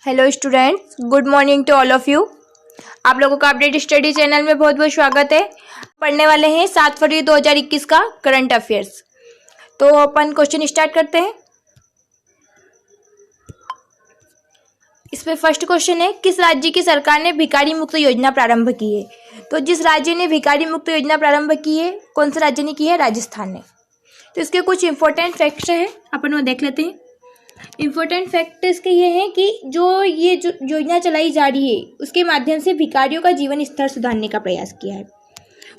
Hello students, good morning to all of you. आप लोगों का अपडेट स्टडी चैनल में बहुत बहुत स्वागत है। पढ़ने वाले हैं 7 फरवरी 2021 का करंट अफेयर्स। तो अपन क्वेश्चन स्टार्ट करते हैं। इसमें फर्स्ट क्वेश्चन है, किस राज्य की सरकार ने भिखारी मुक्त योजना प्रारंभ की है? तो जिस राज्य ने भिखारी मुक्त योजना प्रारंभ की है, कौन से राज्य ने की है? राजस्थान ने। तो इसके कुछ इंपॉर्टेंट फैक्ट्स है, अपन वो देख लेते हैं। इम्पोर्टेंट फैक्ट इसके ये हैं कि जो योजना चलाई जा रही है उसके माध्यम से भिखारियों का जीवन स्तर सुधारने का प्रयास किया है।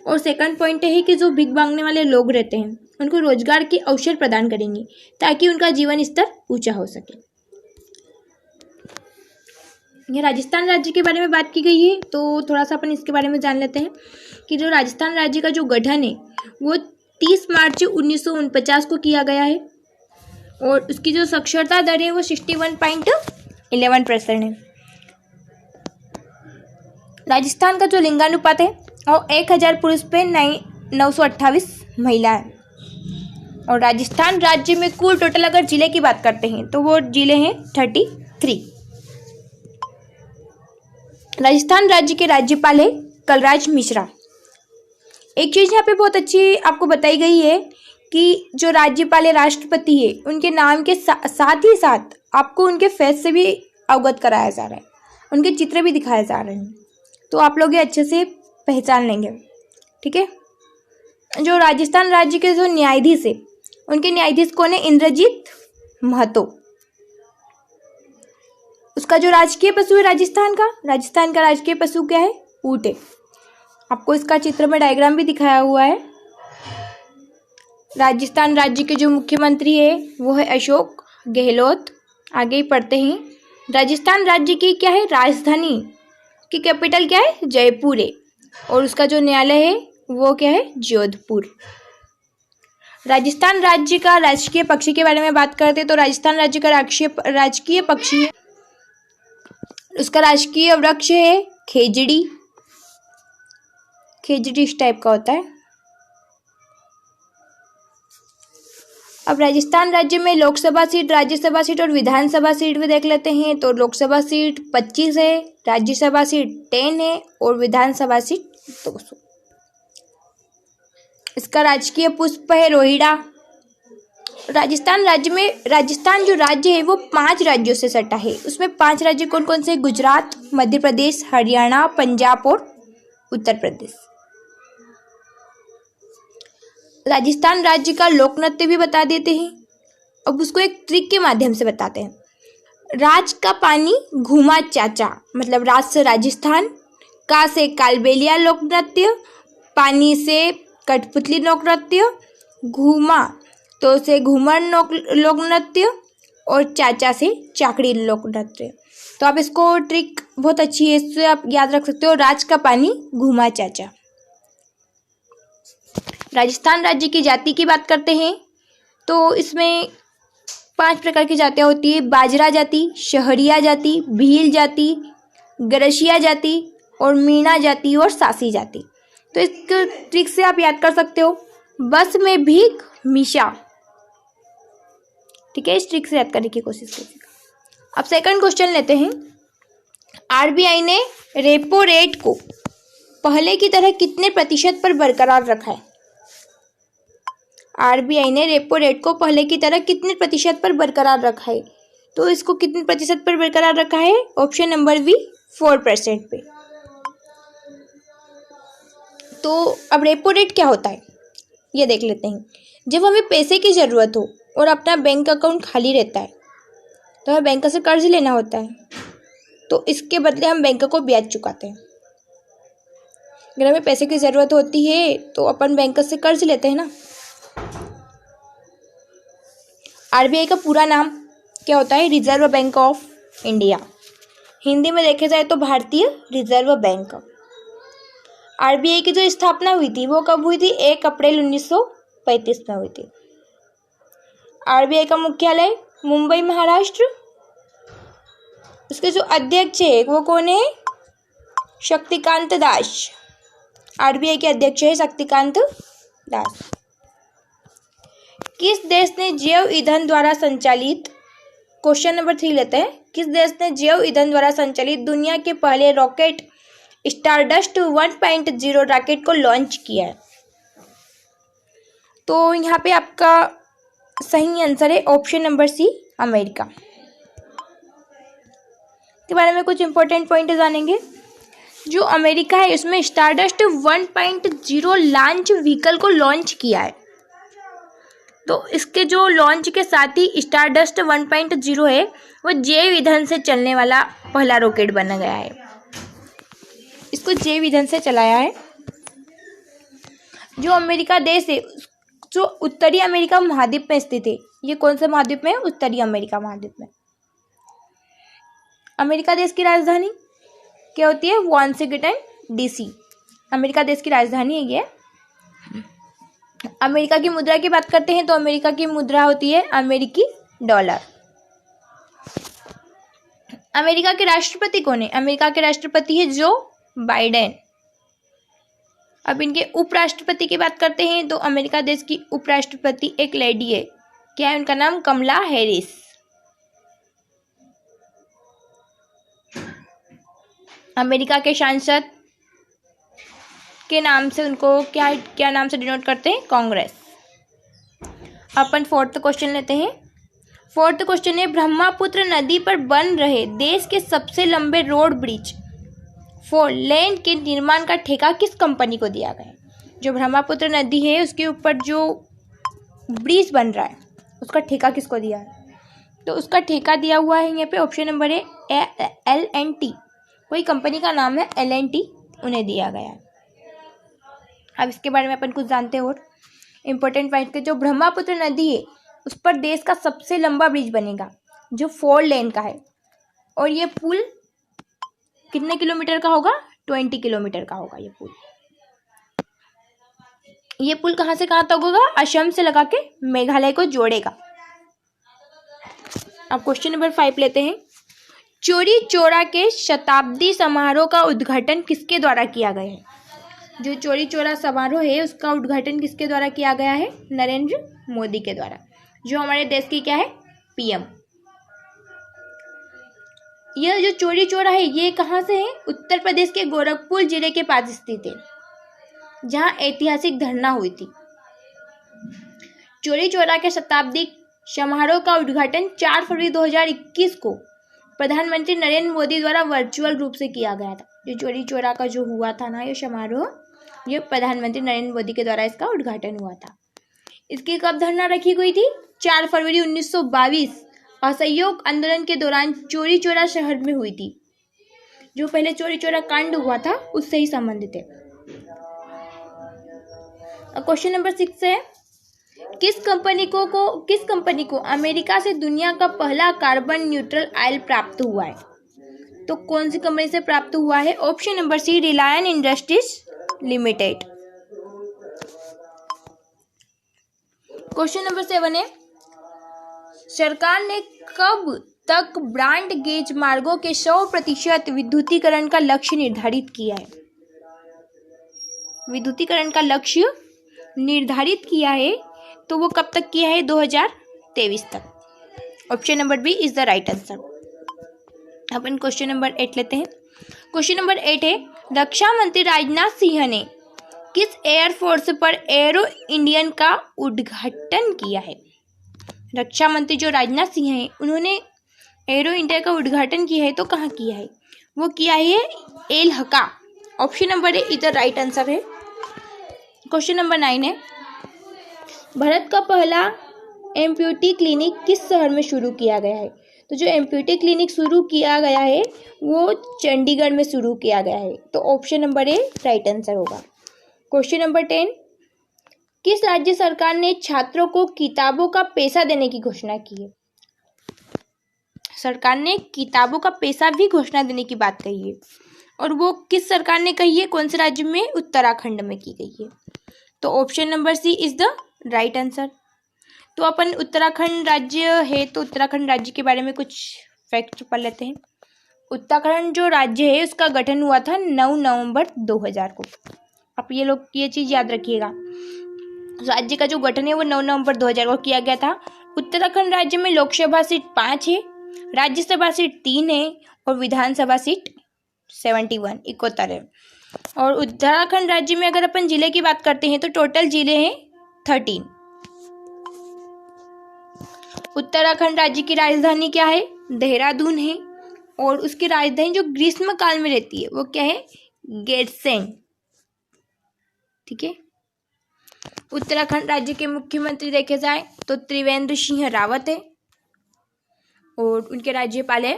और सेकंड पॉइंट है कि जो भीख मांगने वाले लोग रहते हैं उनको रोजगार के अवसर प्रदान करेंगे ताकि उनका जीवन स्तर ऊंचा हो सके। ये राजस्थान राज्य के बारे में बात की गई है, तो थोड़ा सा अपन इसके बारे में जान लेते हैं कि जो राजस्थान राज्य का जो गठन है वो 30 मार्च 1949 को किया गया है और उसकी जो साक्षरता दर है वो 61.11% है। राजस्थान का जो लिंगानुपात है वो 1000 पुरुष पे 928 महिला है। और राजस्थान राज्य में कुल टोटल अगर जिले की बात करते हैं तो वो जिले हैं 33। राजस्थान राज्य के राज्यपाल है कलराज मिश्रा। एक चीज़ यहाँ पे बहुत अच्छी आपको बताई गई है कि जो राज्यपाल राष्ट्रपति है उनके नाम के साथ ही साथ आपको उनके फेस से भी अवगत कराया जा रहा है, उनके चित्र भी दिखाए जा रहे हैं, तो आप लोग ये अच्छे से पहचान लेंगे। ठीक है। जो राजस्थान राज्य के जो न्यायाधीश है उनके न्यायाधीश कौन है? इंद्रजीत महतो। उसका जो राजकीय पशु है राजस्थान का राजकीय पशु क्या है? ऊंट है। आपको इसका चित्र में डायग्राम भी दिखाया हुआ है। राजस्थान राज्य के जो मुख्यमंत्री है वो है अशोक गहलोत। आगे ही पढ़ते हैं। राजस्थान राज्य की क्या है? राजधानी की कैपिटल क्या है? जयपुर है। और उसका जो न्यायालय है वो क्या है? जोधपुर। राजस्थान राज्य का राजकीय पक्षी के बारे में बात करते हैं तो राजस्थान राज्य का राजकीय पक्षी है, उसका राजकीय वृक्ष है खेजड़ी। खेजड़ी इस टाइप का होता है। अब राजस्थान राज्य में लोकसभा सीट, राज्यसभा सीट और विधानसभा सीट भी देख लेते हैं। तो लोकसभा सीट 25 है, राज्यसभा सीट 10 है और विधानसभा सीट 200। इसका राजकीय पुष्प है रोहिड़ा। राजस्थान जो राज्य है वो 5 राज्यों से सटा है। उसमें 5 राज्य कौन कौन से? गुजरात, मध्य प्रदेश, हरियाणा, पंजाब और उत्तर प्रदेश। राजस्थान राज्य का लोक नृत्य भी बता देते हैं। अब उसको एक ट्रिक के माध्यम से बताते हैं। राज का पानी घूमा चाचा, मतलब राज से राजस्थान, का से कालबेलिया लोक नृत्य, पानी से कठपुतली लोक नृत्य, घूमा तो से घूमर लोक नृत्य और चाचा से चाकड़ी लोक नृत्य। तो आप इसको ट्रिक बहुत अच्छी है, इससे आप याद रख सकते हो। राज का पानी घूमा चाचा। राजस्थान राज्य की जाति की बात करते हैं तो इसमें 5 प्रकार की जातियाँ होती है। बाजरा जाति, शहरिया जाति, भील जाति, गरसिया जाति और मीणा जाति और सासी जाति। तो इस ट्रिक से आप याद कर सकते हो। बस में भीख मीशा। ठीक है, इस ट्रिक से याद करने की कोशिश कीजिएगा। अब सेकंड क्वेश्चन लेते हैं। आरबीआई ने रेपो रेट को पहले की तरह कितने प्रतिशत पर बरकरार रखा है? आरबीआई ने रेपो रेट को पहले की तरह कितने प्रतिशत पर बरकरार रखा है? तो इसको कितने प्रतिशत पर बरकरार रखा है? ऑप्शन नंबर बी 4% पे। तो अब रेपो रेट क्या होता है ये देख लेते हैं। जब हमें पैसे की ज़रूरत हो और अपना बैंक अकाउंट खाली रहता है तो हमें बैंक से कर्ज लेना होता है, तो इसके बदले हम बैंक को ब्याज चुकाते हैं। अगर हमें पैसे की ज़रूरत होती है तो अपन बैंक से कर्ज लेते हैं ना। आरबीआई का पूरा नाम क्या होता है? Reserve bank of India. Hindi में देखे जाए तो भारतीय रिजर्व बैंक। आरबीआई की जो स्थापना हुई थी वो कब हुई थी? 1 अप्रैल 1935 में हुई थी। आरबीआई का मुख्यालय मुंबई, महाराष्ट्र। उसके जो अध्यक्ष है वो कौन है? शक्तिकांत दास। आरबीआई के अध्यक्ष है शक्तिकांत दास। किस देश ने जैव ईंधन द्वारा संचालित क्वेश्चन नंबर 3 लेते हैं। किस देश ने जैव ईंधन द्वारा संचालित दुनिया के पहले रॉकेट स्टारडस्ट 1.0 रॉकेट को लॉन्च किया है? तो यहाँ पे आपका सही आंसर है ऑप्शन नंबर सी, अमेरिका। के बारे में कुछ इंपॉर्टेंट पॉइंट जानेंगे। जो अमेरिका है उसमें स्टारडस्ट 1.0 लॉन्च व्हीकल को लॉन्च किया है। तो इसके जो लॉन्च के साथ ही स्टारडस्ट 1.0 है वो जैव ईंधन से चलने वाला पहला रॉकेट बना गया है। इसको जैव ईंधन से चलाया है। जो अमेरिका देश है जो उत्तरी अमेरिका महाद्वीप में स्थित है। ये कौन से महाद्वीप में? उत्तरी अमेरिका महाद्वीप में। अमेरिका देश की राजधानी क्या होती है? वाशिंगटन डीसी अमेरिका देश की राजधानी है ये। अमेरिका की मुद्रा की बात करते हैं तो अमेरिका की मुद्रा होती है अमेरिकी डॉलर। अमेरिका के राष्ट्रपति कौन है? अमेरिका के राष्ट्रपति है जो बाइडेन। अब इनके उपराष्ट्रपति की बात करते हैं तो अमेरिका देश की उपराष्ट्रपति एक लेडी है। क्या है उनका नाम? कमला हैरिस। अमेरिका के सांसद के नाम से उनको क्या नाम से डिनोट करते हैं? कांग्रेस। अपन फोर्थ क्वेश्चन लेते हैं। फोर्थ क्वेश्चन है ब्रह्मपुत्र नदी पर बन रहे देश के सबसे लंबे रोड ब्रिज 4 लेन के निर्माण का ठेका किस कंपनी को दिया गया है? जो ब्रह्मपुत्र नदी है उसके ऊपर जो ब्रिज बन रहा है उसका ठेका किसको दिया है? तो उसका ठेका दिया हुआ है यहाँ पे ऑप्शन नंबर है L&T। कोई कंपनी का नाम है L&T, उन्हें दिया गया है। अब इसके बारे में अपन कुछ जानते हैं और इम्पोर्टेंट पॉइंट के। जो ब्रह्मपुत्र नदी है उस पर देश का सबसे लंबा ब्रिज बनेगा जो 4 लेन का है। और ये पुल कितने किलोमीटर का होगा? 20 किलोमीटर का होगा ये पुल। ये पुल कहाँ से कहाँ तक होगा? असम से लगा के मेघालय को जोड़ेगा। अब क्वेश्चन नंबर 5 लेते हैं। चौरी चौरा के शताब्दी समारोह का उद्घाटन किसके द्वारा किया गया है? जो चौरी चौरा समारोह है उसका उद्घाटन किसके द्वारा किया गया है? नरेंद्र मोदी के द्वारा, जो हमारे देश की क्या है? पीएम। यह जो चौरी चौरा है ये कहाँ से है? उत्तर प्रदेश के गोरखपुर जिले के पास स्थित है जहाँ ऐतिहासिक धरना हुई थी। चौरी चौरा के शताब्दी समारोह का उद्घाटन 4 फरवरी 2021 को प्रधानमंत्री नरेंद्र मोदी द्वारा वर्चुअल रूप से किया गया था। जो चौरी चौरा का जो हुआ था ना ये समारोह, ये प्रधानमंत्री नरेंद्र मोदी के द्वारा इसका उद्घाटन हुआ था। इसकी कब धरना रखी गई थी? 4 फरवरी 1922 असहयोग आंदोलन के दौरान चौरी चौरा शहर में हुई थी। जो पहले चौरी चौरा कांड हुआ था उससे ही संबंधित है। क्वेश्चन नंबर 6 है किस कंपनी को अमेरिका से दुनिया का पहला कार्बन न्यूट्रल ऑयल प्राप्त हुआ है? तो कौन सी कंपनी से प्राप्त हुआ है? Option number C, Reliance Industries Limited. Question number 7 है सरकार ने कब तक ब्रॉड गेज मार्गों के 100% विद्युतीकरण का लक्ष्य निर्धारित किया है? विद्युतीकरण का लक्ष्य निर्धारित किया है तो वो कब तक किया है? 2023 तक। Option number B is the right answer. अपन क्वेश्चन नंबर 8 लेते हैं। क्वेश्चन नंबर 8 है रक्षा मंत्री राजनाथ सिंह ने किस एयरफोर्स पर एरो इंडियन का उद्घाटन किया है? रक्षा मंत्री जो राजनाथ सिंह हैं उन्होंने एरो इंडिया का उद्घाटन किया है तो कहाँ किया है? वो किया है एलहका। ऑप्शन नंबर ए इधर राइट आंसर है। क्वेश्चन नंबर 9 है भारत का पहला एम्प्यूटी क्लिनिक किस शहर में शुरू किया गया है? तो जो एम्प्यूटी क्लिनिक शुरू किया गया है वो चंडीगढ़ में शुरू किया गया है। तो option number A right answer होगा। क्वेश्चन नंबर 10 किस राज्य सरकार ने छात्रों को किताबों का पैसा देने की घोषणा की है? सरकार ने किताबों का पैसा भी घोषणा देने की बात कही है और वो किस सरकार ने कही है? कौन से राज्य में? उत्तराखंड में की गई है। तो option number C is the right answer. तो अपन उत्तराखंड राज्य है तो उत्तराखंड राज्य के बारे में कुछ फैक्ट पढ़ लेते हैं। उत्तराखंड जो राज्य है उसका गठन हुआ था 9 नवंबर 2000 को। आप ये लोग ये चीज़ याद रखिएगा, राज्य का जो गठन है वो 9 नवंबर 2000 को किया गया था। उत्तराखंड राज्य में लोकसभा सीट 5 है राज्यसभा सीट 3 है और विधानसभा सीट 71 71 है। और उत्तराखंड राज्य में अगर अपन जिले की बात करते हैं तो टोटल जिले हैं 13। उत्तराखंड राज्य की राजधानी क्या है? देहरादून है। और उसकी राजधानी जो ग्रीष्म काल में रहती है वो क्या है? गैरसैंण। ठीक है। उत्तराखंड राज्य के मुख्यमंत्री देखे जाए तो त्रिवेंद्र सिंह रावत है और उनके राज्यपाल है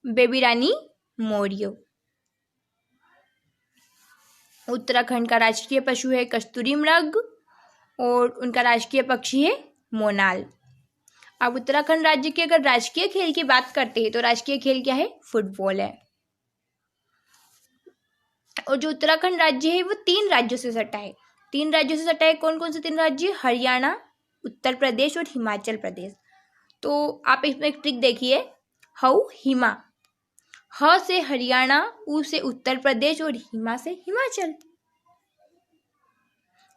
बेबी रानी मौर्य। उत्तराखंड का राष्ट्रीय पशु है कस्तूरी मृग और उनका राष्ट्रीय पक्षी है मोनाल। अब उत्तराखंड राज्य के अगर राष्ट्रीय खेल की बात करते हैं तो राष्ट्रीय खेल क्या है? फुटबॉल है। और जो उत्तराखंड राज्य है वो 3 राज्यों से सटा है। 3 राज्यों से सटा है। कौन कौन से 3 राज्य? हरियाणा, उत्तर प्रदेश और हिमाचल प्रदेश। तो आप इसमें एक ट्रिक देखिए, हऊ हिमा, ह से हरियाणा, उ से उत्तर प्रदेश और हिमा से हिमाचल।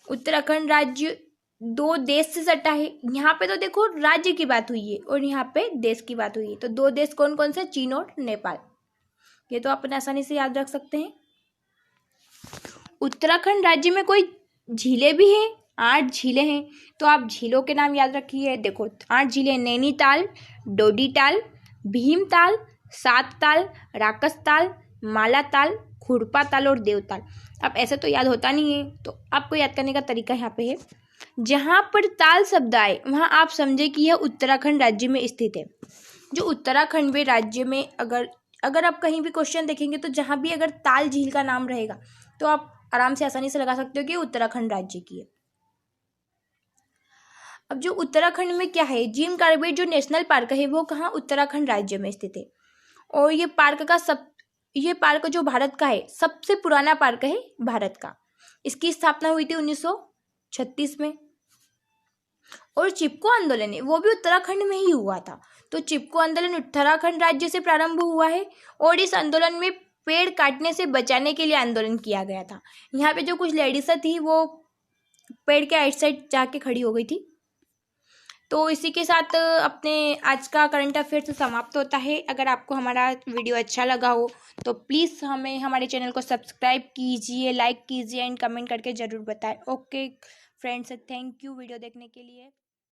उत्तराखंड राज्य 2 देश से सटा है। यहाँ पे तो देखो राज्य की बात हुई है और यहाँ पे देश की बात हुई है। तो 2 देश कौन कौन से? चीन और नेपाल। ये तो अपन आसानी से याद रख सकते हैं। उत्तराखंड राज्य में कोई झीलें भी हैं, 8 झीलें हैं। तो आप झीलों के नाम याद रखिए। देखो 8 झीलें: नैनीताल, डोडीताल, भीमताल, सातताल, राकसताल, मालाताल, खुरपाताल और देवताल। अब ऐसे तो याद होता नहीं है, तो आपको याद करने का तरीका यहाँ पे है, जहाँ पर ताल शब्द आए वहाँ आप समझे कि यह उत्तराखंड राज्य में स्थित है। जो उत्तराखंड में राज्य में अगर आप कहीं भी क्वेश्चन देखेंगे तो जहाँ भी अगर ताल झील का नाम रहेगा तो आप आराम से आसानी से लगा सकते हो कि उत्तराखंड राज्य की है। अब जो उत्तराखंड में क्या है, जिम कॉर्बेट जो नेशनल पार्क है वो कहाँ? उत्तराखंड राज्य में स्थित है। और ये पार्क जो भारत का है सबसे पुराना पार्क है भारत का। इसकी स्थापना हुई थी 1936 में। और चिपको आंदोलन है वो भी उत्तराखंड में ही हुआ था। तो चिपको आंदोलन उत्तराखंड राज्य से प्रारंभ हुआ है और इस आंदोलन में पेड़ काटने से बचाने के लिए आंदोलन किया गया था। यहाँ पे जो कुछ लेडीज थी वो पेड़ के आइट साइड जाके खड़ी हो गई थी। तो इसी के साथ अपने आज का करंट अफेयर्स समाप्त होता है। अगर आपको हमारा वीडियो अच्छा लगा हो तो प्लीज़ हमारे चैनल को सब्सक्राइब कीजिए, लाइक कीजिए एंड कमेंट करके ज़रूर बताएं। Okay friends, thank you video देखने के लिए।